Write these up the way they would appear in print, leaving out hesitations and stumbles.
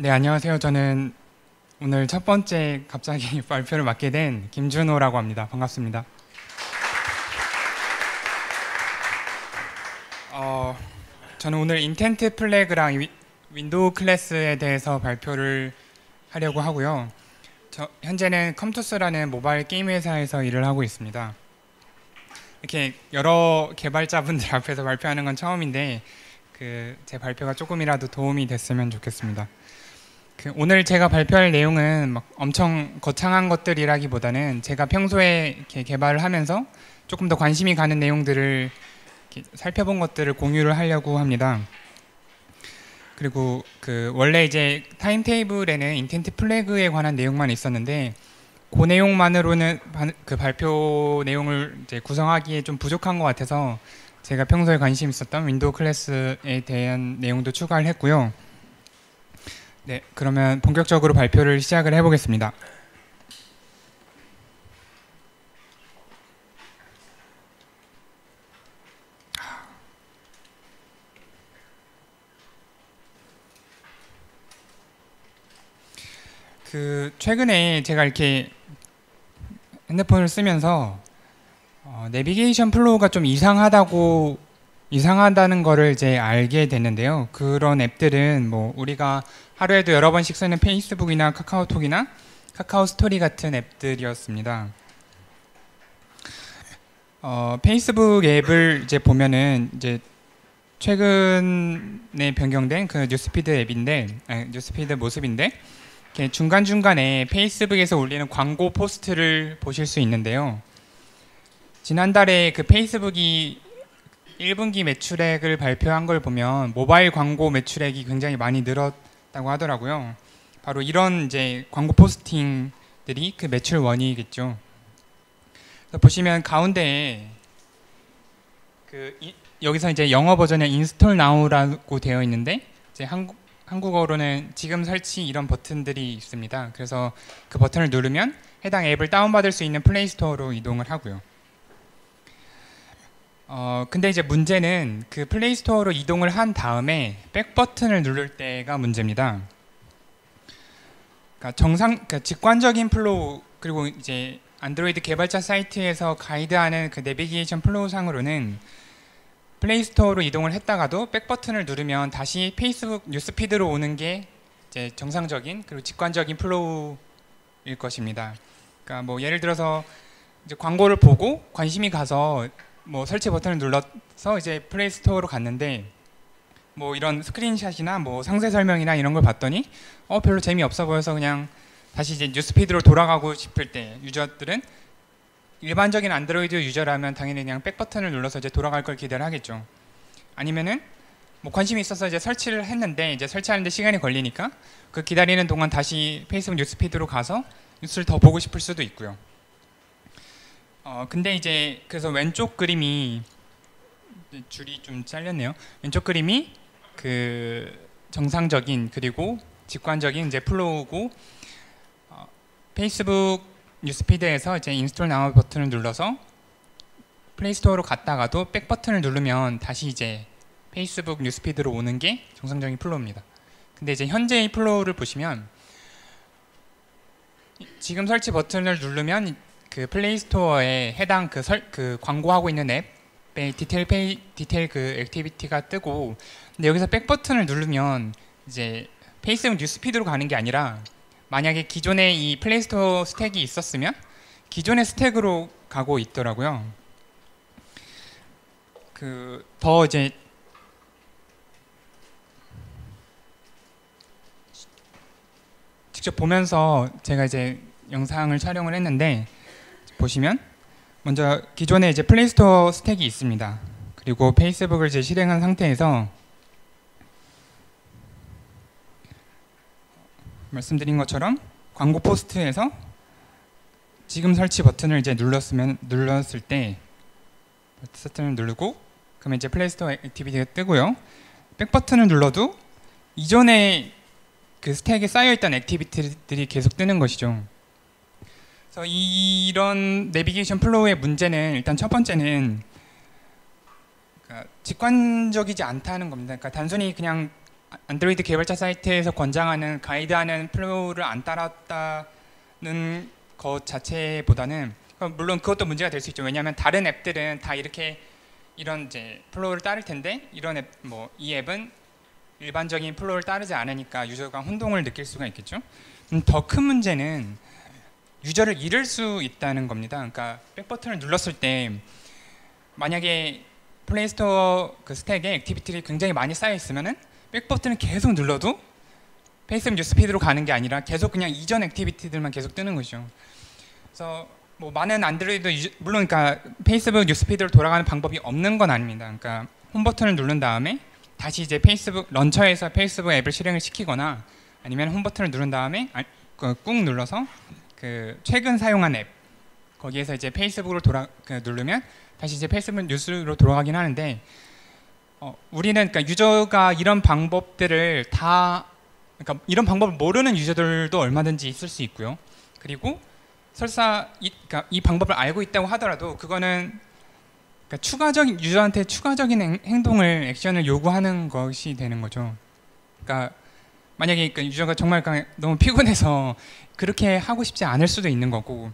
네, 안녕하세요. 저는 오늘 첫 번째 갑자기 발표를 맡게 된 김준호라고 합니다. 반갑습니다. 어, 저는 오늘 인텐트 플래그랑 윈도우 클래스에 대해서 발표를 하려고 하고요. 현재는 컴투스라는 모바일 게임 회사에서 일을 하고 있습니다. 이렇게 여러 개발자분들 앞에서 발표하는 건 처음인데 제 발표가 조금이라도 도움이 됐으면 좋겠습니다. 오늘 제가 발표할 내용은 막 엄청 거창한 것들이라기보다는 제가 평소에 이렇게 개발을 하면서 조금 더 관심이 가는 내용들을 살펴본 것들을 공유를 하려고 합니다. 그리고 원래 이제 타임테이블에는 인텐트 플래그에 관한 내용만 있었는데 그 내용만으로는 그 발표 내용을 이제 구성하기에 좀 부족한 것 같아서 제가 평소에 관심 있었던 윈도우 클래스에 대한 내용도 추가를 했고요. 네, 그러면 본격적으로 발표를 시작을 해보겠습니다. 최근에 제가 이렇게 핸드폰을 쓰면서 내비게이션 플로우가 좀 이상하다는 거를 이제 알게 됐는데요. 그런 앱들은 뭐 우리가 하루에도 여러 번씩 쓰는 페이스북이나 카카오톡이나 카카오 스토리 같은 앱들이었습니다. 페이스북 앱을 이제 보면은 이제 최근에 변경된 그 뉴스피드 앱인데, 뉴스피드 모습인데, 이렇게 중간중간에 페이스북에서 올리는 광고 포스트를 보실 수 있는데요. 지난달에 그 페이스북이 1분기 매출액을 발표한 걸 보면 모바일 광고 매출액이 굉장히 많이 늘었다고 하더라고요. 바로 이런 이제 광고 포스팅들이 그 매출 원인이겠죠. 보시면 가운데에 여기서 이제 영어 버전에 인스톨 나우라고 되어 있는데 이제 한국어로는 지금 설치 이런 버튼들이 있습니다. 그래서 그 버튼을 누르면 해당 앱을 다운받을 수 있는 플레이 스토어로 이동을 하고요. 근데 이제 문제는 그 플레이 스토어로 이동을 한 다음에 백 버튼을 누를 때가 문제입니다. 그러니까 직관적인 플로우, 그리고 이제 안드로이드 개발자 사이트에서 가이드하는 그 내비게이션 플로우 상으로는 플레이 스토어로 이동을 했다가도 백 버튼을 누르면 다시 페이스북 뉴스피드로 오는 게 이제 정상적인 그리고 직관적인 플로우일 것입니다. 그러니까 뭐 예를 들어서 이제 광고를 보고 관심이 가서 뭐 설치 버튼을 눌러서 이제 플레이 스토어로 갔는데 뭐 이런 스크린샷이나 뭐 상세 설명이나 이런 걸 봤더니 별로 재미없어 보여서 그냥 다시 이제 뉴스피드로 돌아가고 싶을 때 유저들은 일반적인 안드로이드 유저라면 당연히 그냥 백 버튼을 눌러서 이제 돌아갈 걸 기대를 하겠죠. 아니면은 뭐 관심이 있어서 이제 설치를 했는데 이제 설치하는데 시간이 걸리니까 그 기다리는 동안 다시 페이스북 뉴스피드로 가서 뉴스를 더 보고 싶을 수도 있고요. 근데 이제 그래서 왼쪽 그림이 줄이 좀 잘렸네요. 왼쪽 그림이 그 정상적인 그리고 직관적인 이제 플로우고 페이스북 뉴스피드에서 이제 인스톨 나우 버튼을 눌러서 플레이 스토어로 갔다가도 백 버튼을 누르면 다시 이제 페이스북 뉴스피드로 오는 게 정상적인 플로우입니다. 근데 이제 현재의 플로우를 보시면 지금 설치 버튼을 누르면 그 플레이 스토어에 해당 그 광고하고 있는 앱의 디테일 그 액티비티가 뜨고, 근데 여기서 백 버튼을 누르면 이제 페이스북 뉴스피드로 가는 게 아니라 만약에 기존에 이 플레이 스토어 스택이 있었으면 기존의 스택으로 가고 있더라고요. 더 이제 직접 보면서 제가 이제 영상을 촬영을 했는데 보시면 먼저 기존에 이제 플레이 스토어 스택이 있습니다. 그리고 페이스북을 이제 실행한 상태에서 말씀드린 것처럼 광고 포스트에서 지금 설치 버튼을 이제 눌렀을 때 버튼을 누르고 그러면 이제 플레이 스토어 액티비티가 뜨고요. 백 버튼을 눌러도 이전에 그 스택에 쌓여있던 액티비티들이 계속 뜨는 것이죠. 그래서 이런 내비게이션 플로우의 문제는 일단 첫 번째는 직관적이지 않다는 겁니다. 그러니까 단순히 그냥 안드로이드 개발자 사이트에서 권장하는 가이드하는 플로우를 안 따랐다는 것 자체보다는 물론 그것도 문제가 될 수 있죠. 왜냐하면 다른 앱들은 다 이렇게 이런 이제 플로우를 따를 텐데 이런 앱 뭐 이 앱은 일반적인 플로우를 따르지 않으니까 유저가 혼동을 느낄 수가 있겠죠. 더 큰 문제는 유저를 잃을 수 있다는 겁니다. 그러니까 백 버튼을 눌렀을 때 만약에 플레이스토어 그 스택에 액티비티들이 굉장히 많이 쌓여 있으면은 백 버튼을 계속 눌러도 페이스북 뉴스피드로 가는 게 아니라 계속 그냥 이전 액티비티들만 계속 뜨는 거죠. 그래서 뭐 많은 안드로이드 물론 그러니까 페이스북 뉴스피드로 돌아가는 방법이 없는 건 아닙니다. 그러니까 홈 버튼을 누른 다음에 다시 이제 페이스북 런처에서 페이스북 앱을 실행을 시키거나 아니면 홈 버튼을 누른 다음에 꾹 눌러서 그 최근 사용한 앱 거기에서 이제 페이스북으로 누르면 다시 이제 페이스북 뉴스로 돌아가긴 하는데 우리는 그러니까 유저가 이런 방법들을 다 그러니까 이런 방법을 모르는 유저들도 얼마든지 있을 수 있고요. 그리고 설사 그러니까 이 방법을 알고 있다고 하더라도 그거는 그러니까 추가적인 유저한테 추가적인 행동을 액션을 요구하는 것이 되는 거죠. 그러니까 만약에 그러니까 유저가 정말 너무 피곤해서 그렇게 하고 싶지 않을 수도 있는 거고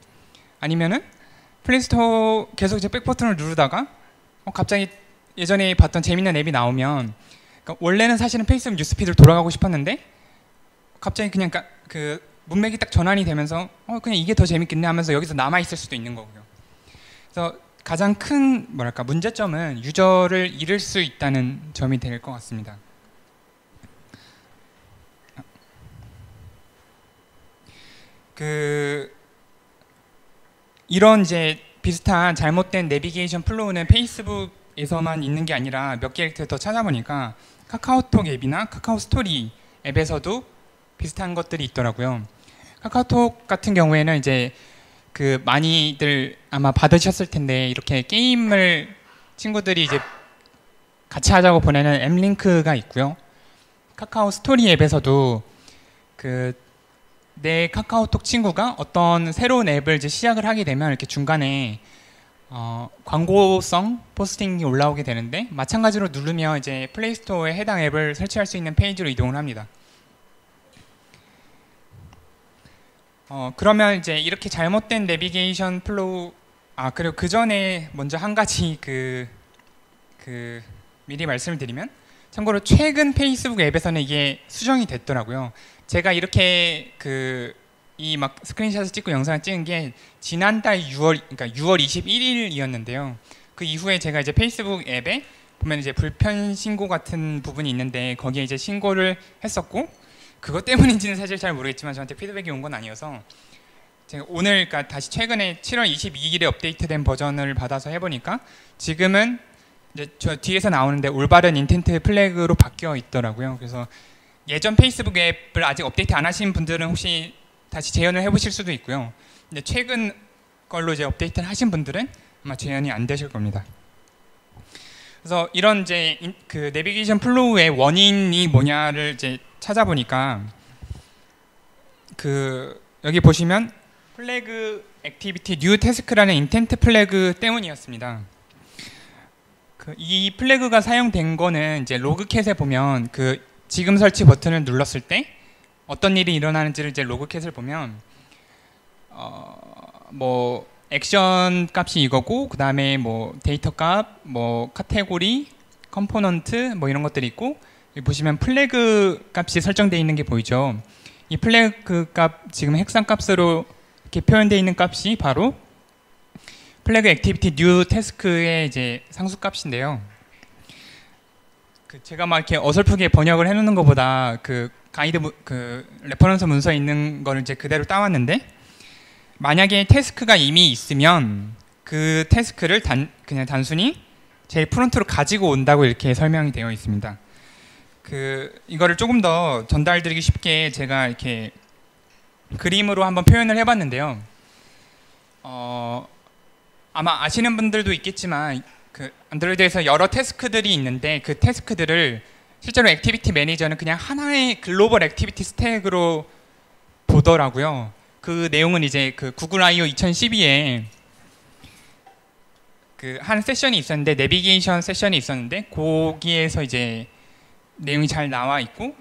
아니면은 플레이스토어 계속 이제 백 버튼을 누르다가 갑자기 예전에 봤던 재밌는 앱이 나오면 그러니까 원래는 사실은 페이스북 뉴스피드로 돌아가고 싶었는데 갑자기 그냥 그 문맥이 딱 전환이 되면서 그냥 이게 더 재밌겠네 하면서 여기서 남아 있을 수도 있는 거고요. 그래서 가장 큰 뭐랄까 문제점은 유저를 잃을 수 있다는 점이 될 것 같습니다. 이런 이제 비슷한 잘못된 내비게이션 플로우는 페이스북에서만 있는 게 아니라 몇 개 더 찾아보니까 카카오톡 앱이나 카카오 스토리 앱에서도 비슷한 것들이 있더라고요. 카카오톡 같은 경우에는 이제 그 많이들 아마 받으셨을 텐데 이렇게 게임을 친구들이 이제 같이 하자고 보내는 앱 링크가 있고요. 카카오 스토리 앱에서도 내 카카오톡 친구가 어떤 새로운 앱을 이제 시작을 하게 되면 이렇게 중간에 광고성 포스팅이 올라오게 되는데 마찬가지로 누르면 이제 플레이스토어에 해당 앱을 설치할 수 있는 페이지로 이동을 합니다. 그러면 이제 이렇게 잘못된 내비게이션 플로우 그리고 그 전에 먼저 한 가지 미리 말씀을 드리면 참고로 최근 페이스북 앱에서는 이게 수정이 됐더라고요. 제가 이렇게 이 막 스크린샷을 찍고 영상을 찍은 게 지난달 6월 그러니까 6월 21일이었는데요. 그 이후에 제가 이제 페이스북 앱에 보면 이제 불편 신고 같은 부분이 있는데 거기에 이제 신고를 했었고 그것 때문인지는 사실 잘 모르겠지만 저한테 피드백이 온 건 아니어서 제가 오늘 그러니까 다시 최근에 7월 22일에 업데이트된 버전을 받아서 해보니까 지금은 이제 저 뒤에서 나오는데 올바른 인텐트 플래그로 바뀌어 있더라고요. 그래서 예전 페이스북 앱을 아직 업데이트 안 하신 분들은 혹시 다시 재현을 해보실 수도 있고요. 근데 최근 걸로 이제 업데이트를 하신 분들은 아마 재현이 안 되실 겁니다. 그래서 이런 이제 그 내비게이션 플로우의 원인이 뭐냐를 이제 찾아보니까 여기 보시면 플래그 액티비티 뉴 태스크라는 인텐트 플래그 때문이었습니다. 이 플래그가 사용된 거는 이제 로그캣에 보면 지금 설치 버튼을 눌렀을 때 어떤 일이 일어나는지를 이제 로그캣을 보면 뭐 액션 값이 이거고 그 다음에 뭐 데이터 값, 뭐 카테고리, 컴포넌트 뭐 이런 것들이 있고 여기 보시면 플래그 값이 설정되어 있는 게 보이죠. 이 플래그 값 지금 핵상 값으로 이렇게 표현되어 있는 값이 바로 플래그 액티비티 뉴 태스크의 이제 상수 값인데요. 제가 막 이렇게 어설프게 번역을 해놓는 것보다 가이드 레퍼런스 문서에 있는 거를 이제 그대로 따왔는데 만약에 태스크가 이미 있으면 그 태스크를 그냥 단순히 제일 프론트로 가지고 온다고 이렇게 설명이 되어 있습니다. 이거를 조금 더 전달드리기 쉽게 제가 이렇게 그림으로 한번 표현을 해봤는데요. 아마 아시는 분들도 있겠지만 안드로이드에서 여러 태스크들이 있는데 그 태스크들을 실제로 액티비티 매니저는 그냥 하나의 글로벌 액티비티 스택으로 보더라고요. 그 내용은 이제 구글 I/O 2012에 한 세션이 있었는데 내비게이션 세션이 있었는데 거기에서 이제 내용이 잘 나와 있고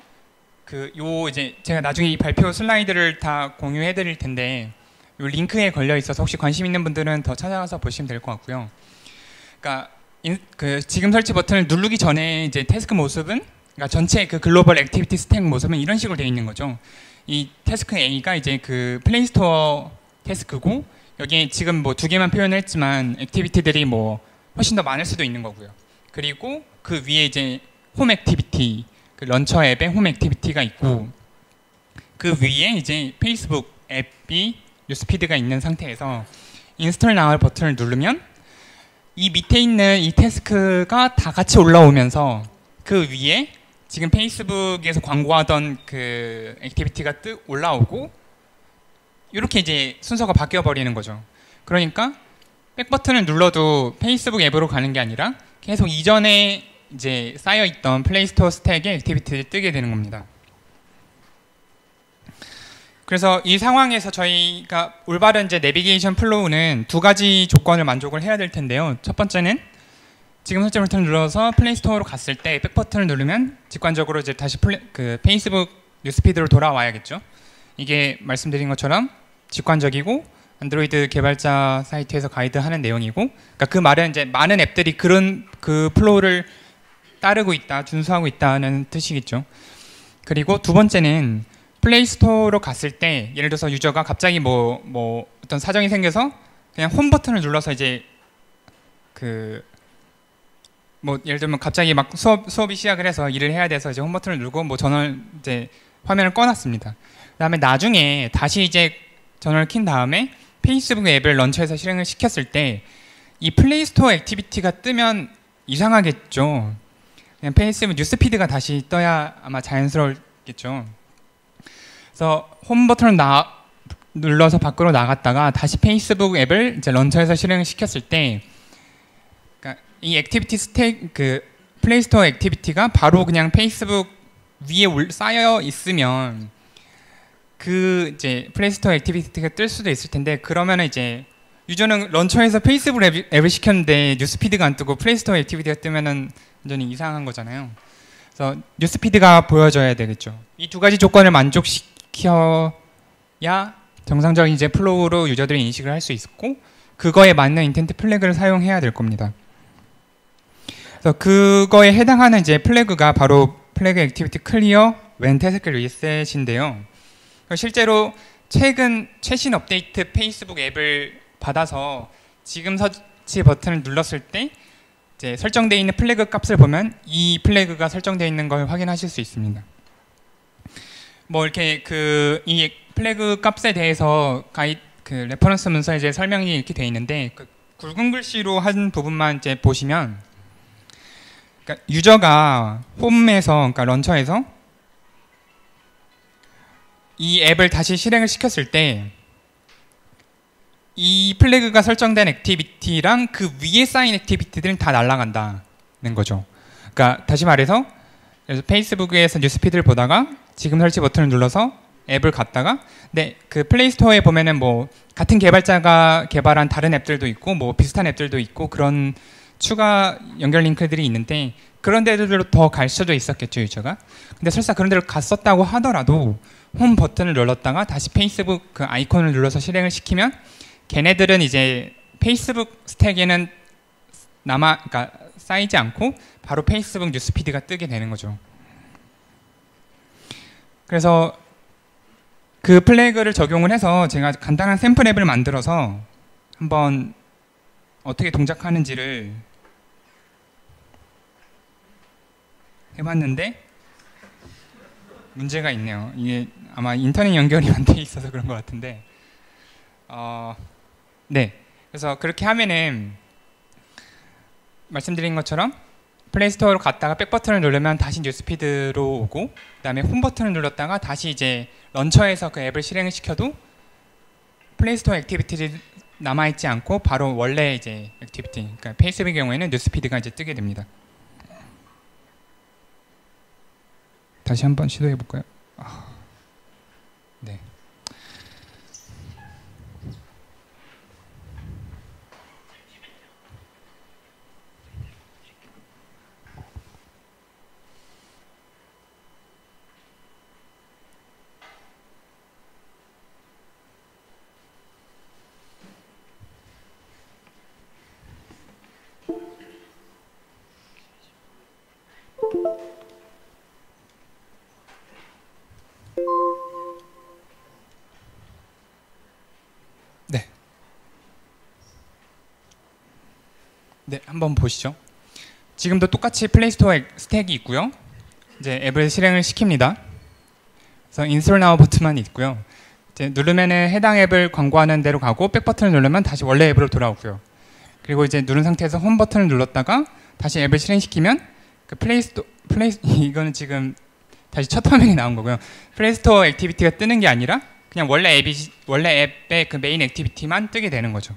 요 이제 제가 나중에 이 발표 슬라이드를 다 공유해 드릴 텐데 요 링크에 걸려 있어서 혹시 관심 있는 분들은 더 찾아가서 보시면 될 것 같고요. 그러니까 지금 설치 버튼을 누르기 전에 이제 태스크 모습은 그러니까 전체 그 글로벌 액티비티 스택 모습은 이런 식으로 되어 있는 거죠. 이 태스크 A가 이제 그 플레이스토어 태스크고 여기에 지금 뭐 두 개만 표현을 했지만 액티비티들이 뭐 훨씬 더 많을 수도 있는 거고요. 그리고 그 위에 이제 홈 액티비티, 그 런처 앱의 홈 액티비티가 있고 그 위에 이제 페이스북 앱이 뉴스피드가 있는 상태에서 인스톨 나우 버튼을 누르면 이 밑에 있는 이 태스크가 다 같이 올라오면서 그 위에 지금 페이스북에서 광고하던 그 액티비티가 올라오고 이렇게 이제 순서가 바뀌어 버리는 거죠. 그러니까 백 버튼을 눌러도 페이스북 앱으로 가는 게 아니라 계속 이전에 이제 쌓여 있던 플레이스토어 스택의 액티비티를 뜨게 되는 겁니다. 그래서 이 상황에서 저희가 올바른 이제 내비게이션 플로우는 두 가지 조건을 만족을 해야 될 텐데요. 첫 번째는 지금 설정 버튼을 눌러서 플레이스토어로 갔을 때 백 버튼을 누르면 직관적으로 이제 다시 그 페이스북 뉴스피드로 돌아와야겠죠. 이게 말씀드린 것처럼 직관적이고 안드로이드 개발자 사이트에서 가이드하는 내용이고, 그러니까 그 말은 이제 많은 앱들이 그런 그 플로우를 따르고 있다, 준수하고 있다는 뜻이겠죠. 그리고 두 번째는 플레이스토어로 갔을 때 예를 들어서 유저가 갑자기 뭐 어떤 사정이 생겨서 그냥 홈 버튼을 눌러서 이제 그 뭐 예를 들면 갑자기 막 수업이 시작을 해서 일을 해야 돼서 이제 홈 버튼을 누르고 뭐 전원 이제 화면을 꺼놨습니다. 그다음에 나중에 다시 이제 전원을 킨 다음에 페이스북 앱을 런처해서 실행을 시켰을 때 이 플레이스토어 액티비티가 뜨면 이상하겠죠. 그냥 페이스북 뉴스피드가 다시 떠야 아마 자연스러웠겠죠. 그래서 홈 버튼을 눌러서 밖으로 나갔다가 다시 페이스북 앱을 이제 런처해서 실행을 시켰을 때, 그러니까 이 액티비티 스택 그 플레이스토어 액티비티가 바로 그냥 페이스북 위에 쌓여 있으면 그 이제 플레이스토어 액티비티가 뜰 수도 있을 텐데, 그러면은 이제 유저는 런처에서 페이스북 앱을 시켰는데 뉴스피드가 안 뜨고 플레이스토어 액티비티가 뜨면은 완전히 이상한 거잖아요. 그래서 뉴스피드가 보여져야 되겠죠. 이 두 가지 조건을 만족시켜야 정상적인 이제 플로우로 유저들이 인식을 할 수 있고, 그거에 맞는 인텐트 플래그를 사용해야 될 겁니다. 그래서 그거에 해당하는 이제 플래그가 바로 플래그 액티비티 클리어 웬 태스크 리셋인데요. 실제로 최신 업데이트 페이스북 앱을 받아서 지금 설치 버튼을 눌렀을 때 이제 설정되어 있는 플래그 값을 보면 이 플래그가 설정되어 있는 걸 확인하실 수 있습니다. 뭐 이렇게 이 플래그 값에 대해서 그 레퍼런스 문서에 이제 설명이 이렇게 되어 있는데, 그 굵은 글씨로 한 부분만 이제 보시면, 그러니까 유저가 홈에서, 그러니까 런처에서 이 앱을 다시 실행을 시켰을 때 이 플래그가 설정된 액티비티랑 그 위에 쌓인 액티비티들은 다 날아간다는 거죠. 그러니까 다시 말해서 페이스북에서 뉴스피드를 보다가 지금 설치 버튼을 눌러서 앱을 갔다가, 근데 그 플레이스토어에 보면은 뭐 같은 개발자가 개발한 다른 앱들도 있고 뭐 비슷한 앱들도 있고 그런 추가 연결 링크들이 있는데, 그런 데들로 더 갈 수도 있었겠죠, 유저가. 근데 설사 그런 데로 갔었다고 하더라도 홈 버튼을 눌렀다가 다시 페이스북 그 아이콘을 눌러서 실행을 시키면 걔네들은 이제 페이스북 스택에는 그러니까 쌓이지 않고 바로 페이스북 뉴스피드가 뜨게 되는 거죠. 그래서 그 플래그를 적용을 해서 제가 간단한 샘플 앱을 만들어서 한번 어떻게 동작하는지를 해봤는데 문제가 있네요. 이게 아마 인터넷 연결이 안 돼 있어서 그런 것 같은데, 네, 그래서 그렇게 하면은 말씀드린 것처럼 플레이스토어로 갔다가 백 버튼을 누르면 다시 뉴스피드로 오고, 그다음에 홈 버튼을 눌렀다가 다시 이제 런처에서 그 앱을 실행을 시켜도 플레이스토어 액티비티를 남아있지 않고 바로 원래 이제 액티비티, 그러니까 페이스북의 경우에는 뉴스피드가 이제 뜨게 됩니다. 다시 한번 시도해 볼까요? 네. 네, 한번 보시죠. 지금도 똑같이 플레이스토어 스택이 있고요. 이제 앱을 실행을 시킵니다. 그래서 인스톨 나우 버튼만 있고요. 이제 누르면은 해당 앱을 광고하는 대로 가고 백 버튼을 누르면 다시 원래 앱으로 돌아오고요. 그리고 이제 누른 상태에서 홈 버튼을 눌렀다가 다시 앱을 실행시키면 그 이거는 지금 다시 첫 화면이 나온 거고요. 플레이스토어 액티비티가 뜨는 게 아니라 그냥 원래 앱의 그 메인 액티비티만 뜨게 되는 거죠.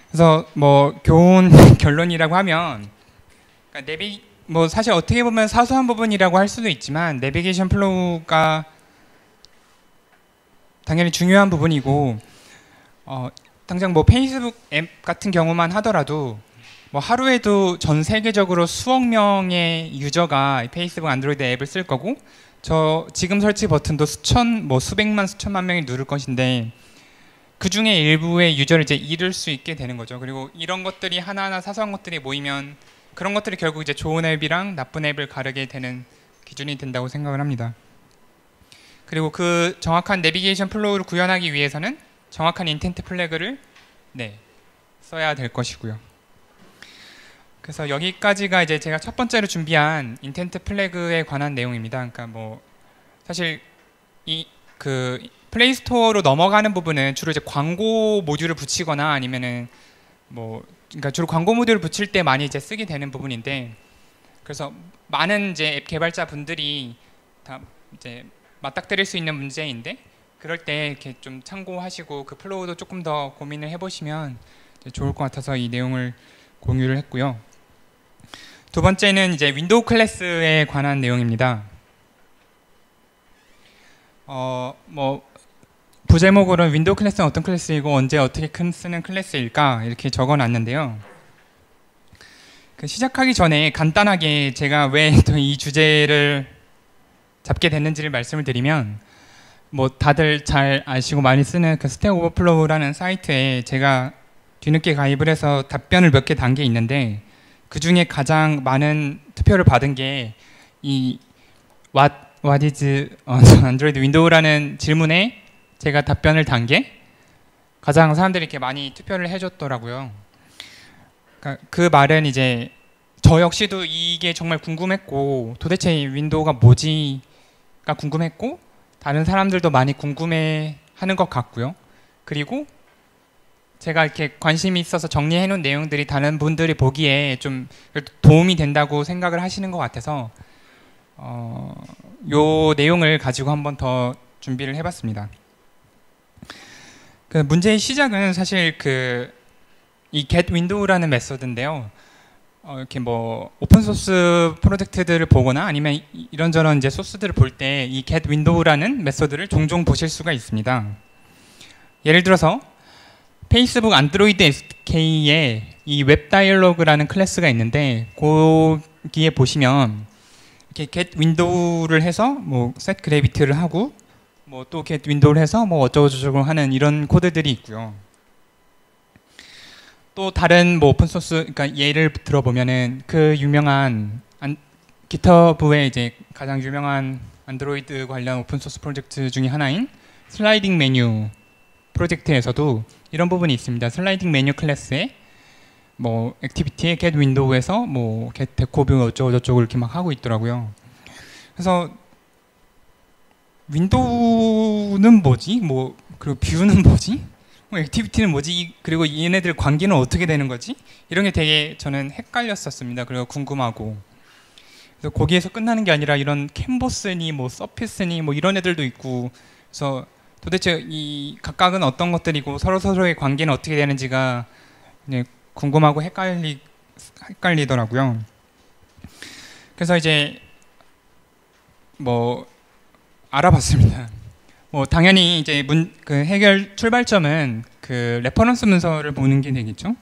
그래서 뭐 교훈 결론이라고 하면 그러니까 뭐 사실 어떻게 보면 사소한 부분이라고 할 수도 있지만 내비게이션 플로우가 당연히 중요한 부분이고 당장 뭐 페이스북 앱 같은 경우만 하더라도 뭐 하루에도 전 세계적으로 수억 명의 유저가 페이스북 안드로이드 앱을 쓸 거고 저 지금 설치 버튼도 수백만 수천만 명이 누를 것인데 그 중에 일부의 유저를 이제 잃을 수 있게 되는 거죠. 그리고 이런 것들이 하나하나 사소한 것들이 모이면 그런 것들이 결국 이제 좋은 앱이랑 나쁜 앱을 가르게 되는 기준이 된다고 생각을 합니다. 그리고 그 정확한 내비게이션 플로우를 구현하기 위해서는 정확한 인텐트 플래그를 써야 될 것이고요. 그래서 여기까지가 이제 제가 첫 번째로 준비한 인텐트 플래그에 관한 내용입니다. 그러니까 뭐 사실 그 플레이스토어로 넘어가는 부분은 주로 이제 광고 모듈을 붙이거나 아니면은 그러니까 주로 광고 모듈을 붙일 때 많이 이제 쓰게 되는 부분인데 그래서 많은 이제 앱 개발자 분들이 다 이제 맞닥뜨릴 수 있는 문제인데 그럴 때 이렇게 좀 참고하시고 그 플로우도 조금 더 고민을 해보시면 좋을 것 같아서 이 내용을 공유를 했고요. 두 번째는 이제 윈도우 클래스에 관한 내용입니다. 뭐 부제목으로는 윈도우 클래스는 어떤 클래스이고 언제 어떻게 쓰는 클래스일까 이렇게 적어놨는데요. 시작하기 전에 간단하게 제가 왜 또 이 주제를 잡게 됐는지를 말씀을 드리면 뭐 다들 잘 아시고 많이 쓰는 그 스택 오버플로우라는 사이트에 제가 뒤늦게 가입을 해서 답변을 몇 개 단 게 있는데 그 중에 가장 많은 투표를 받은 게 이 What is Android Window라는 질문에 제가 답변을 단 게 가장 사람들이 이렇게 많이 투표를 해줬더라고요. 그러니까 그 말은 이제 저 역시도 이게 정말 궁금했고 도대체 윈도우가 뭐지가 궁금했고 다른 사람들도 많이 궁금해하는 것 같고요. 그리고 제가 이렇게 관심이 있어서 정리해 놓은 내용들이 다른 분들이 보기에 좀 도움이 된다고 생각을 하시는 것 같아서 요 내용을 가지고 한번 더 준비를 해봤습니다. 그 문제의 시작은 사실 이 get window라는 메소드인데요. 이렇게 뭐 오픈 소스 프로젝트들을 보거나 아니면 이런저런 이제 소스들을 볼 때 이 get window라는 메소드를 종종 보실 수가 있습니다. 예를 들어서 페이스북 안드로이드 SK에 이 웹 다이얼로그라는 클래스가 있는데 거기에 보시면 이렇게 get window를 해서 뭐 set gravity를 하고 뭐 또 get window를 해서 뭐 어쩌고저쩌고 하는 이런 코드들이 있고요. 또 다른 뭐 오픈 소스, 그러니까 예를 들어보면은 그 유명한 GitHub의 이제 가장 유명한 안드로이드 관련 오픈 소스 프로젝트 중에 하나인 슬라이딩 메뉴 프로젝트에서도 이런 부분이 있습니다. 슬라이딩 메뉴 클래스에 뭐 액티비티에 get window에서 뭐 get decob 어쩌고저쩌고 이렇게 막 하고 있더라고요. 그래서 윈도우는 뭐지? 뭐 그리고 뷰는 뭐지? 뭐 액티비티는 뭐지? 그리고 얘네들 관계는 어떻게 되는 거지? 이런 게 되게 저는 헷갈렸었습니다. 그리고 궁금하고. 그래서 거기에서 끝나는 게 아니라 이런 캔버스니 뭐 서피스니 뭐 이런 애들도 있고 그래서 도대체 이 각각은 어떤 것들이고 서로의 관계는 어떻게 되는지가 궁금하고 헷갈리더라고요. 그래서 이제 뭐 알아봤습니다. 뭐 당연히 이제 그 해결 출발점은 그 레퍼런스 문서를 보는 게 되겠죠.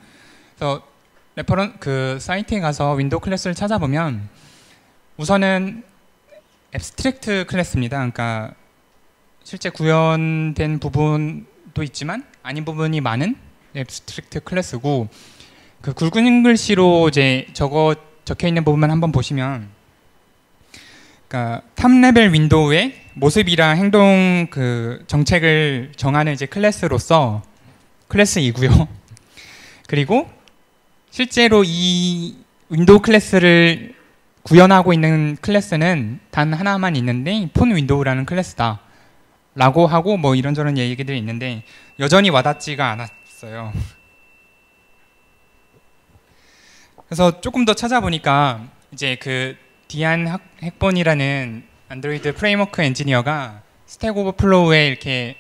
그래서 그 사이트에 가서 윈도우 클래스를 찾아보면 우선은 앱스트랙트 클래스입니다. 그러니까 실제 구현된 부분도 있지만 아닌 부분이 많은 앱스트랙트 클래스고 그 굵은 글씨로 이제 적혀 있는 부분만 한번 보시면 그러니까 탑 레벨 윈도우의 모습이랑 행동 그 정책을 정하는 이제 클래스로서 클래스이고요. 그리고 실제로 이 윈도우 클래스를 구현하고 있는 클래스는 단 하나만 있는데 폰 윈도우라는 클래스다 라고 하고 뭐 이런저런 얘기들이 있는데 여전히 와닿지가 않았어요. 그래서 조금 더 찾아보니까 이제 그 디안 핵본이라는 안드로이드 프레임워크 엔지니어가 스택 오버플로우에 이렇게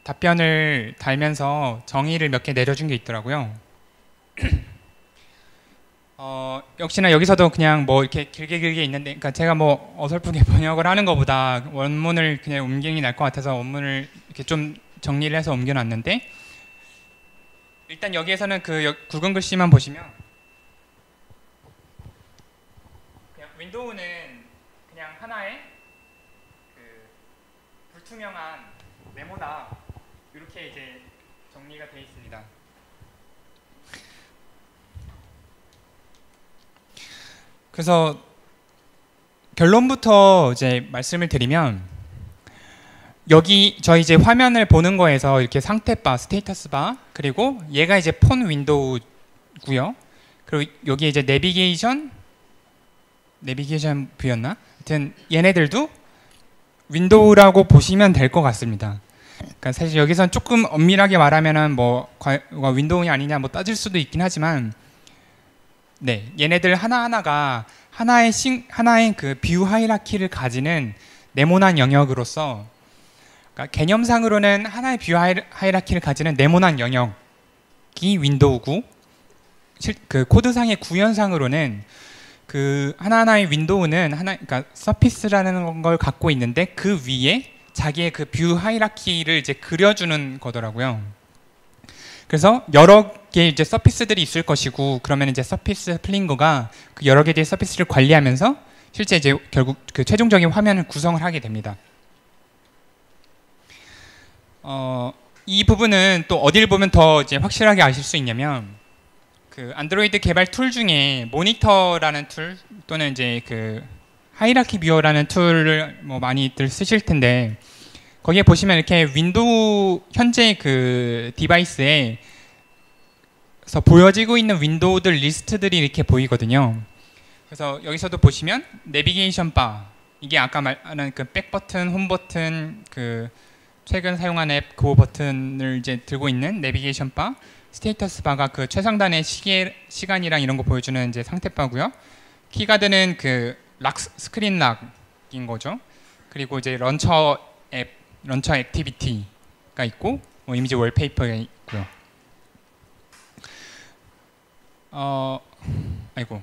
답변을 달면서 정의를 몇 개 내려준 게 있더라고요. 역시나 여기서도 그냥 뭐 이렇게 길게 있는데, 그러니까 제가 뭐 어설프게 번역을 하는 것보다 원문을 그냥 옮기는 게 나을 것 같아서 원문을 이렇게 좀 정리를 해서 옮겨놨는데, 일단 여기에서는 그 굵은 글씨만 보시면 그냥 윈도우는 그냥 하나의 그 불투명한 네모다 이렇게 이제 정리가 되어 있습니다. 그래서 결론부터 이제 말씀을 드리면 여기 저희 이제 화면을 보는 거에서 이렇게 상태 바, 스테이터스 바, 그리고 얘가 이제 폰 윈도우고요. 그리고 여기 이제 내비게이션 뷰였나? 하여튼 얘네들도 윈도우라고 보시면 될 것 같습니다. 그러니까 사실 여기선 조금 엄밀하게 말하면은 뭐 윈도우냐 아니냐 뭐 따질 수도 있긴 하지만, 네, 얘네들 하나하나가 하나의 그 뷰 하이라키를 가지는 네모난 영역으로서, 그러니까 개념상으로는 하나의 뷰 하이라키를 가지는 네모난 영역이 윈도우고, 그 코드상의 구현상으로는 그 하나하나의 윈도우는 그러니까 서피스라는 걸 갖고 있는데 그 위에 자기의 그 뷰 하이라키를 이제 그려주는 거더라고요. 그래서 여러 개의 이제 서피스들이 있을 것이고, 그러면 이제 서피스 플링거가 그 여러 개의 서피스를 관리하면서 실제 이제 결국 그 최종적인 화면을 구성을 하게 됩니다. 이 부분은 또 어딜 보면 더 이제 확실하게 아실 수 있냐면, 그 안드로이드 개발 툴 중에 모니터라는 툴 또는 이제 그 하이라키 뷰어라는 툴을 뭐 많이들 쓰실 텐데, 거기에 보시면 이렇게 윈도우 현재 그 디바이스에서 보여지고 있는 윈도우들 리스트들이 이렇게 보이거든요. 그래서 여기서도 보시면 내비게이션 바, 이게 아까 말한 그 백 버튼, 홈 버튼, 그 최근 사용한 앱 그 버튼을 이제 들고 있는 내비게이션 바, 스테이터스 바가 그 최상단의 시간이랑 이런 거 보여주는 이제 상태 바고요. 키가드는 그 스크린 락인 거죠. 그리고 이제 런처 액티비티가 있고, 뭐 이미지 월페이퍼가 있고요. 아이고.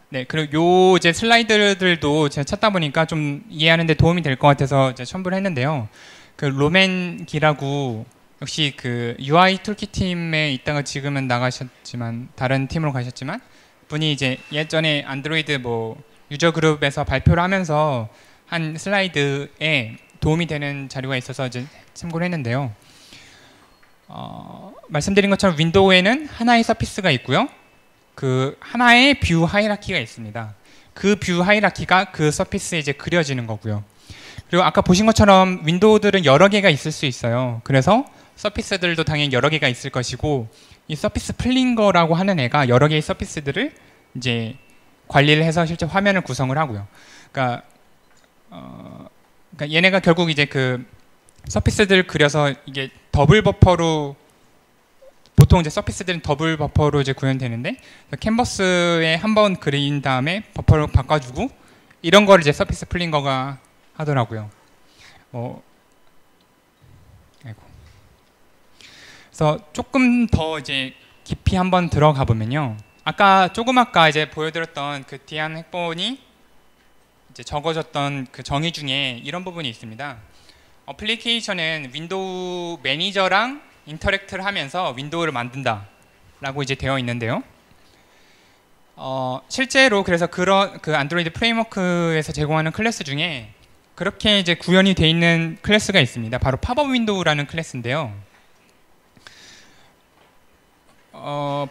네, 그리고 요 이제 슬라이드들도 제가 찾다 보니까 좀 이해하는 데 도움이 될 것 같아서 이제 첨부를 했는데요. 그 로맨기라고, 역시 그 UI 툴킷 팀에 있다가 지금은 나가셨지만 다른 팀으로 가셨지만, 분이 이제 예전에 안드로이드 뭐 유저 그룹에서 발표를 하면서 한 슬라이드에 도움이 되는 자료가 있어서 이제 참고를 했는데요. 말씀드린 것처럼 윈도우에는 하나의 서피스가 있고요. 그 하나의 뷰 하이라키가 있습니다. 그 뷰 하이라키가 그 서피스에 이제 그려지는 거고요. 그리고 아까 보신 것처럼 윈도우들은 여러 개가 있을 수 있어요. 그래서 서피스들도 당연히 여러 개가 있을 것이고, 이 서피스 플링거라고 하는 애가 여러 개의 서피스들을 이제 관리를 해서 실제 화면을 구성을 하고요. 그러니까 얘네가 결국 이제 그 서피스들을 그려서 이게 더블 버퍼로, 보통 이제 서피스들은 더블 버퍼로 이제 구현되는데, 캔버스에 한번 그린 다음에 버퍼로 바꿔주고, 이런 거를 이제 서피스 플링거가 하더라고요. 그래서 조금 더 이제 깊이 한번 들어가 보면요. 아까 이제 보여드렸던 그 디안 핵본이 이제 적어졌던 그 정의 중에 이런 부분이 있습니다. 어플리케이션은 윈도우 매니저랑 인터랙트를 하면서 윈도우를 만든다 라고 이제 되어 있는데요. 실제로 그래서 그런 그 안드로이드 프레임워크에서 제공하는 클래스 중에 그렇게 이제 구현이 되어 있는 클래스가 있습니다. 바로 팝업 윈도우라는 클래스인데요.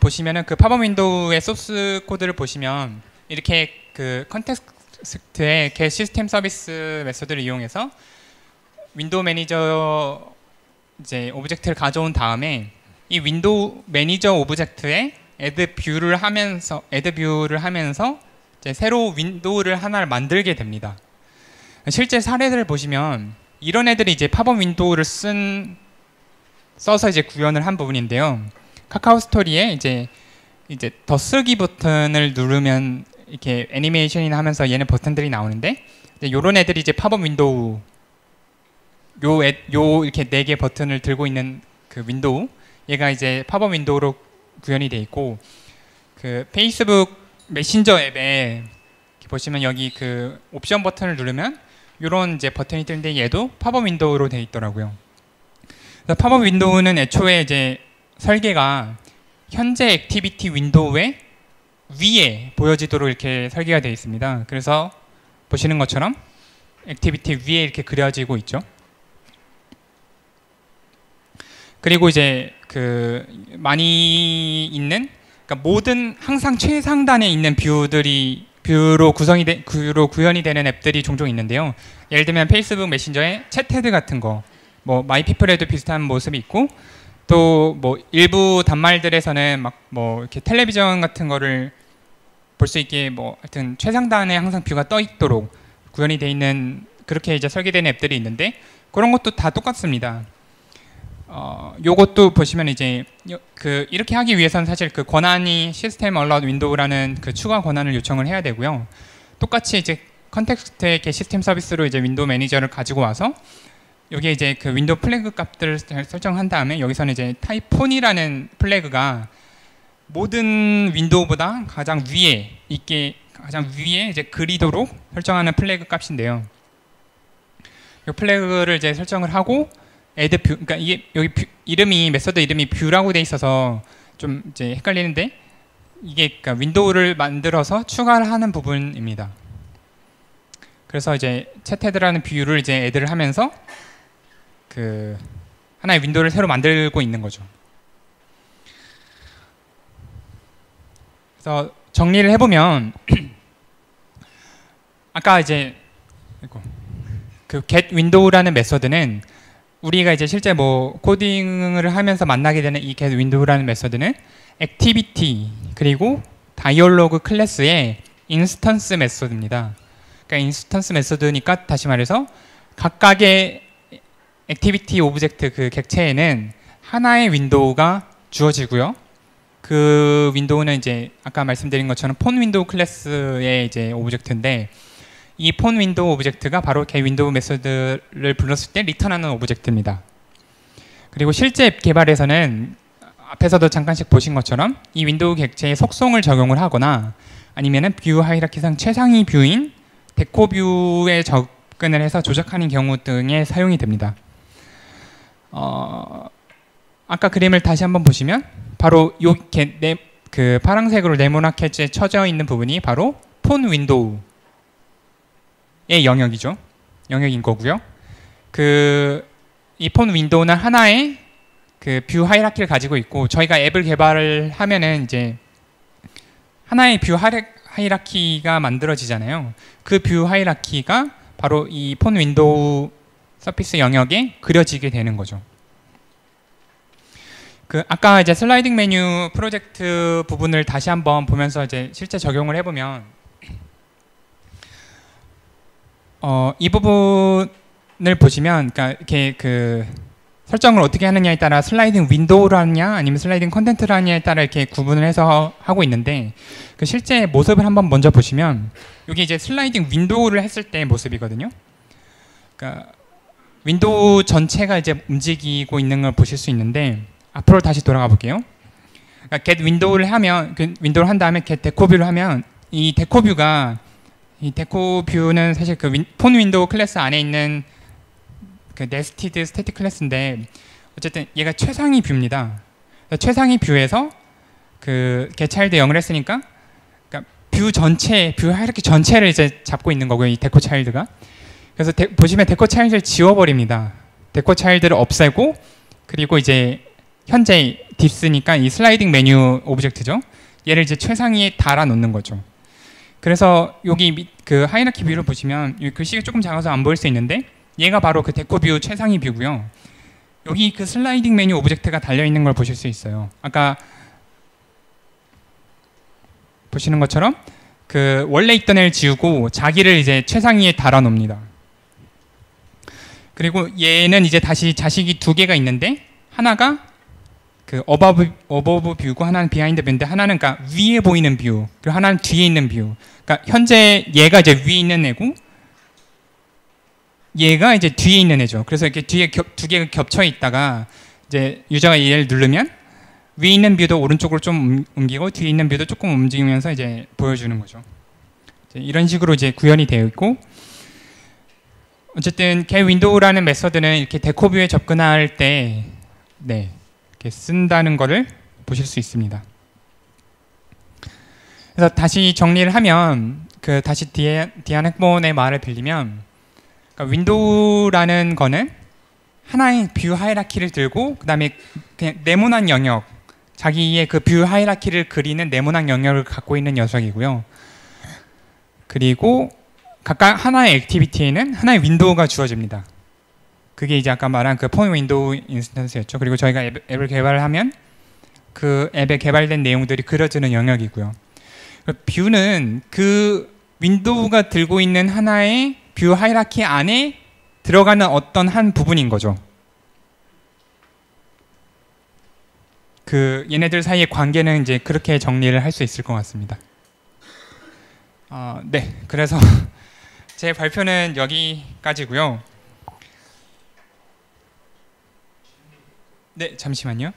보시면은 그 팝업 윈도우의 소스 코드를 보시면 이렇게 그 컨텍스트의 get 시스템 서비스 메소드를 이용해서 윈도우 매니저의 이제 오브젝트를 가져온 다음에 이 윈도우 매니저 오브젝트에 애드 뷰를 하면서 이제 새로 윈도우를 하나를 만들게 됩니다. 실제 사례들을 보시면 이런 애들이 이제 팝업 윈도우를 써서 이제 구현을 한 부분인데요. 카카오 스토리에 이제 더 쓰기 버튼을 누르면 이렇게 애니메이션이나 하면서 얘네 버튼들이 나오는데 이런 애들이 이제 팝업 윈도우 요 이렇게 4개 버튼을 들고 있는 그 윈도우 얘가 이제 팝업 윈도우로 구현이 돼 있고 그 페이스북 메신저 앱에 보시면 여기 그 옵션 버튼을 누르면 이런 이제 버튼이 뜨는데 얘도 팝업 윈도우로 돼 있더라고요. 그래서 팝업 윈도우는 애초에 이제 설계가 현재 액티비티 윈도우의 위에 보여지도록 이렇게 설계가 되어 있습니다. 그래서 보시는 것처럼 액티비티 위에 이렇게 그려지고 있죠. 그리고 이제 그 많이 있는 그러니까 모든 항상 최상단에 있는 뷰로 구현이 되는 앱들이 종종 있는데요. 예를 들면 페이스북 메신저의 챗헤드 같은 거, 뭐 마이피플에도 비슷한 모습이 있고, 또 뭐 일부 단말들에서는 막 뭐 이렇게 텔레비전 같은 거를 볼 수 있게 뭐 하여튼 최상단에 항상 뷰가 떠 있도록 구현이 돼 있는 그렇게 이제 설계된 앱들이 있는데 그런 것도 다 똑같습니다. 요것도 보시면 이제 그 이렇게 하기 위해서는 사실 그 권한이 시스템 얼럿 윈도우라는 그 추가 권한을 요청을 해야 되고요. 똑같이 이제 컨텍스트의 시스템 서비스로 이제 윈도우 매니저를 가지고 와서 여기에 이제 그 윈도우 플래그 값들을 설정한 다음에 여기서는 이제 타입폰이라는 플래그가 모든 윈도우보다 가장 위에 이제 그리도록 설정하는 플래그 값인데요. 이 플래그를 이제 설정을 하고 애드 뷰, 그러니까 이게 여기 메서드 이름이 뷰라고 돼 있어서 좀 이제 헷갈리는데 이게 그러니까 윈도우를 만들어서 추가를 하는 부분입니다. 그래서 이제 챗헤드라는 뷰를 이제 애드를 하면서 그 하나의 윈도우를 새로 만들고 있는 거죠. 그래서 정리를 해보면 아까 이제 그 get window라는 메서드는 우리가 이제 실제 뭐 코딩을 하면서 만나게 되는 이 get window라는 메서드는 액티비티 그리고 다이얼로그 클래스의 인스턴스 메서드입니다. 그러니까 인스턴스 메서드니까 다시 말해서 각각의 액티비티 오브젝트 그 객체에는 하나의 윈도우가 주어지고요. 그 윈도우는 이제 아까 말씀드린 것처럼 폰 윈도우 클래스의 이제 오브젝트인데 이 폰 윈도우 오브젝트가 바로 get 윈도우 메서드를 불렀을 때 리턴하는 오브젝트입니다. 그리고 실제 앱 개발에서는 앞에서도 잠깐씩 보신 것처럼 이 윈도우 객체에 속성을 적용을 하거나 아니면은 뷰 하이라키상 최상위 뷰인 데코 뷰에 접근을 해서 조작하는 경우 등에 사용이 됩니다. 아까 그림을 다시 한번 보시면 바로 그 파란색으로 네모나게 쳐져 있는 부분이 바로 폰 윈도우의 영역인 거고요. 이 폰 윈도우는 하나의 그 뷰 하이라키를 가지고 있고 저희가 앱을 개발을 하면은 이제 하나의 뷰 하이라키가 만들어지잖아요. 그 뷰 하이라키가 바로 이 폰 윈도우 서피스 영역에 그려지게 되는 거죠. 그 아까 이제 슬라이딩 메뉴 프로젝트 부분을 다시 한번 보면서 이제 실제 적용을 해보면 이 부분을 보시면 그러니까 이렇게 그 설정을 어떻게 하느냐에 따라 슬라이딩 윈도우를 하느냐 아니면 슬라이딩 컨텐츠를 하느냐에 따라 이렇게 구분을 해서 하고 있는데 그 실제 모습을 한번 먼저 보시면 여기 이제 슬라이딩 윈도우를 했을 때 모습이거든요. 그러니까 윈도우 전체가 이제 움직이고 있는 걸 보실 수 있는데 앞으로 다시 돌아가 볼게요. 그러니까 get 윈도우를 하면 윈도우를 한 다음에 get 데코 뷰를 하면 이 데코 뷰는 사실 그 폰 윈도우 클래스 안에 있는 그 네스티드 스태틱 클래스인데 어쨌든 얘가 최상위 뷰입니다. 최상위 뷰에서 그 getChild 0을 했으니까 그러니까 뷰 하이라키 전체를 이제 잡고 있는 거고요. 이 데코 차일드가. 그래서 보시면 데코 차일드를 지워버립니다. 데코 차일드를 없애고 그리고 이제 현재 딥스니까 이 슬라이딩 메뉴 오브젝트죠. 얘를 이제 최상위에 달아 놓는 거죠. 그래서 여기 그 하이라키 뷰를 보시면 글씨가 조금 작아서 안 보일 수 있는데 얘가 바로 그 데코 뷰 최상위 뷰고요. 여기 그 슬라이딩 메뉴 오브젝트가 달려 있는 걸 보실 수 있어요. 아까 보시는 것처럼 그 원래 있던 애를 지우고 자기를 이제 최상위에 달아 놓습니다. 그리고 얘는 이제 다시 자식이 두 개가 있는데 하나가 그 어버브 뷰고 하나는 비하인드 뷰인데 하나는 그러니까 위에 보이는 뷰 그리고 하나는 뒤에 있는 뷰. 그러니까 현재 얘가 이제 위에 있는 애고 얘가 이제 뒤에 있는 애죠. 그래서 이렇게 뒤에 두 개가 겹쳐 있다가 이제 유저가 얘를 누르면 위에 있는 뷰도 오른쪽으로 좀 옮기고 뒤에 있는 뷰도 조금 움직이면서 이제 보여주는 거죠. 이제 이런 식으로 이제 구현이 되어 있고 어쨌든 get window라는 메서드는 이렇게 데코뷰에 접근할 때 네, 이렇게 쓴다는 거를 보실 수 있습니다. 그래서 다시 정리를 하면 그 다시 디안 핵본의 말을 빌리면 그러니까 윈도우라는 거는 하나의 뷰 하이라키를 들고 그 다음에 그냥 네모난 영역 자기의 그 뷰 하이라키를 그리는 네모난 영역을 갖고 있는 녀석이고요. 그리고 각각 하나의 액티비티에는 하나의 윈도우가 주어집니다. 그게 이제 아까 말한 그 폰 윈도우 인스턴스였죠. 그리고 저희가 앱을 개발하면 그 앱에 개발된 내용들이 그려지는 영역이고요. 뷰는 그 윈도우가 들고 있는 하나의 뷰 하이라키 안에 들어가는 어떤 한 부분인 거죠. 그 얘네들 사이의 관계는 이제 그렇게 정리를 할 수 있을 것 같습니다. 네, 그래서 제 발표는 여기까지고요. 네, 잠시만요.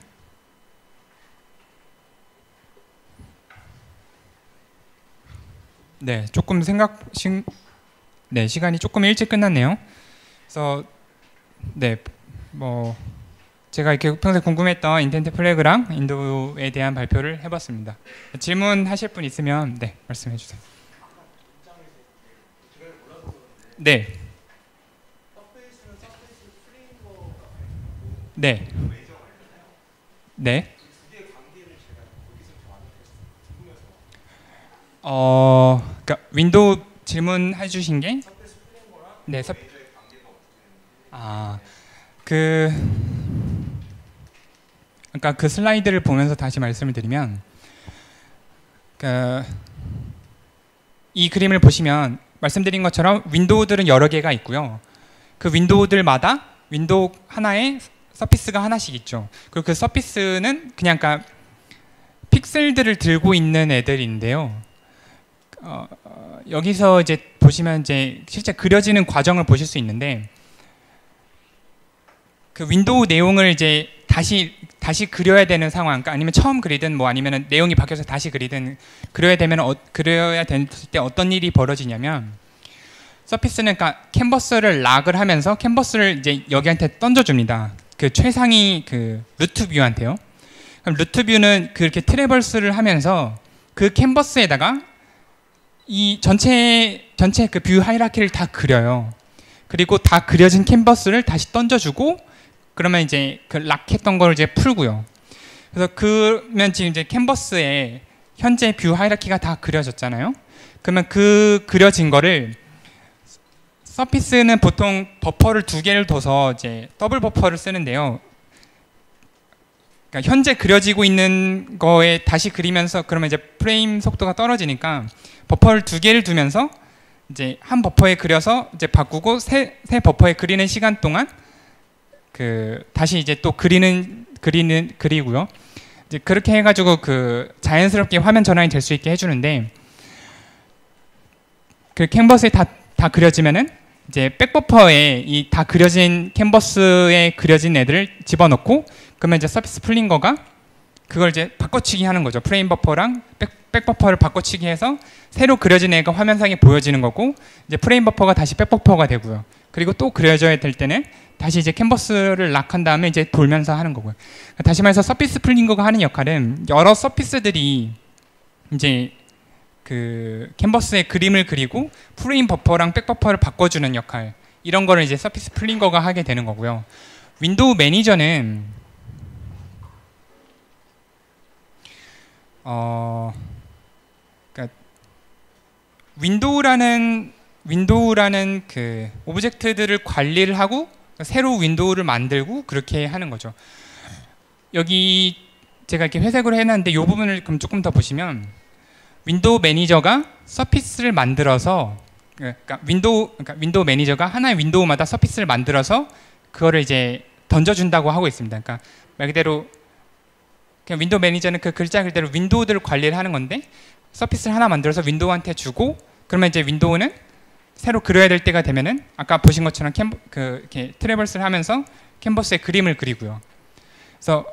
네, 조금 네, 시간이 조금 일찍 끝났네요. 그래서 네, 뭐 제가 이렇게 평소에 궁금했던 인텐트 플래그랑 윈도우에 대한 발표를 해봤습니다. 질문하실 분 있으면 네, 말씀해 주세요. 네. 네. 네. 그러니까 윈도우 질문해 주신 게 네, 그러니까 그 슬라이드를 보면서 다시 말씀을 드리면 이 그림을 보시면 말씀드린 것처럼 윈도우들은 여러 개가 있고요. 그 윈도우들마다 윈도우 하나에 서피스가 하나씩 있죠. 그리고 그 서피스는 그냥 그러니까 픽셀들을 들고 있는 애들인데요. 여기서 이제 보시면 이제 실제 그려지는 과정을 보실 수 있는데 그 윈도우 내용을 이제 다시 그려야 되는 상황, 그러니까 아니면 처음 그리든 뭐 아니면 내용이 바뀌어서 다시 그리든 그려야 될 때 어떤 일이 벌어지냐면 서피스는 그러니까 캔버스를 락을 하면서 캔버스를 이제 여기한테 던져줍니다. 그 최상위 그 루트 뷰한테요. 그럼 루트 뷰는 그렇게 트래버스를 하면서 그 캔버스에다가 이 전체 그 뷰 하이라키를 다 그려요. 그리고 다 그려진 캔버스를 다시 던져주고 그러면 이제 그 락했던 걸 이제 풀고요. 그래서 그러면 지금 이제 캔버스에 현재 뷰 하이라키가 다 그려졌잖아요. 그러면 그 그려진 거를 서피스는 보통 버퍼를 두 개를 둬서 이제 더블 버퍼를 쓰는데요. 그러니까 현재 그려지고 있는 거에 다시 그리면서 그러면 이제 프레임 속도가 떨어지니까 버퍼를 두 개를 두면서 이제 한 버퍼에 그려서 이제 바꾸고 새 버퍼에 그리는 시간 동안 그 다시 이제 또 그리고요. 이제 그렇게 해가지고 그 자연스럽게 화면 전환이 될 수 있게 해주는데 그 캔버스에 다 그려지면은 이제 백버퍼에 이 다 그려진 캔버스에 그려진 애들을 집어넣고 그러면 이제 서피스 플링거가 그걸 이제 바꿔치기 하는 거죠. 프레임 버퍼랑 백버퍼를 바꿔치기 해서 새로 그려진 애가 화면상에 보여지는 거고 이제 프레임 버퍼가 다시 백버퍼가 되고요. 그리고 또 그려져야 될 때는 다시 이제 캔버스를 락한 다음에 이제 돌면서 하는 거고요. 다시 말해서 서피스 플링거가 하는 역할은 여러 서피스들이 이제 그 캔버스에 그림을 그리고 프레임 버퍼랑 백버퍼를 바꿔주는 역할 이런 거를 이제 서피스 플링거가 하게 되는 거고요. 윈도우 매니저는 그러니까 윈도우라는 그 오브젝트들을 관리를 하고 새로 윈도우를 만들고 그렇게 하는 거죠. 여기 제가 이렇게 회색으로 해놨는데 이 부분을 그럼 조금 더 보시면 윈도우 매니저가 서피스를 만들어서 그러니까 윈도우 매니저가 하나의 윈도우마다 서피스를 만들어서 그거를 이제 던져준다고 하고 있습니다. 그러니까 말 그대로 그냥 윈도우 매니저는 그 글자 그대로 윈도우들을 관리를 하는 건데 서피스를 하나 만들어서 윈도우한테 주고 그러면 이제 윈도우는 새로 그려야 될 때가 되면은 아까 보신 것처럼 이렇게 트래버스를 하면서 캔버스에 그림을 그리고요. 그래서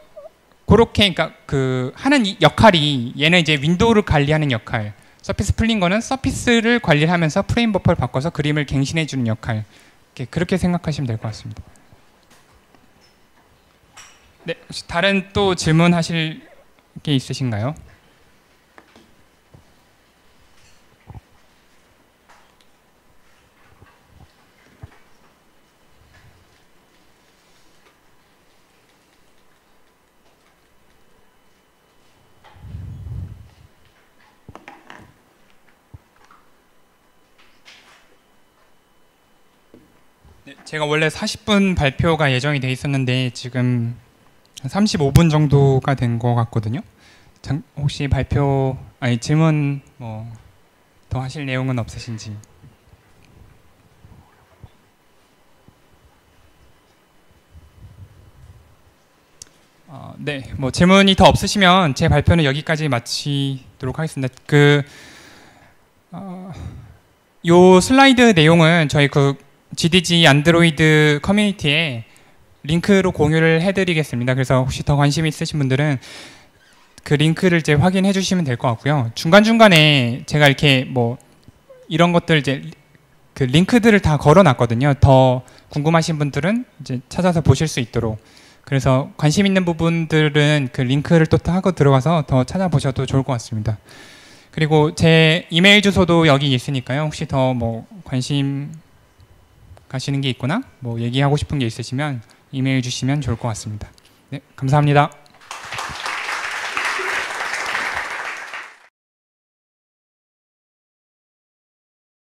그렇게 그러니까 그 하는 역할이 얘는 이제 윈도우를 관리하는 역할, 서피스 풀린 거는 서피스를 관리를 하면서 프레임 버퍼를 바꿔서 그림을 갱신해 주는 역할. 그렇게 생각하시면 될 것 같습니다. 네, 혹시 다른 또 질문하실 게 있으신가요? 네, 제가 원래 40분 발표가 예정이 돼 있었는데 지금 35분 정도가 된 것 같거든요. 혹시 질문 뭐 더 하실 내용은 없으신지? 네, 뭐 질문이 더 없으시면 제 발표는 여기까지 마치도록 하겠습니다. 요 슬라이드 내용은 저희 그 GDG 안드로이드 커뮤니티에 링크로 공유를 해드리겠습니다. 그래서 혹시 더 관심 있으신 분들은 그 링크를 이제 확인해 주시면 될 것 같고요. 중간중간에 제가 이렇게 뭐 이런 것들 이제 그 링크들을 다 걸어놨거든요. 더 궁금하신 분들은 이제 찾아서 보실 수 있도록. 그래서 관심 있는 부분들은 그 링크를 또 하고 들어가서 더 찾아보셔도 좋을 것 같습니다. 그리고 제 이메일 주소도 여기 있으니까요. 혹시 더 뭐 관심 가시는 게 있거나 뭐 얘기하고 싶은 게 있으시면 이메일 주시면 좋을 것 같습니다. 네, 감사합니다.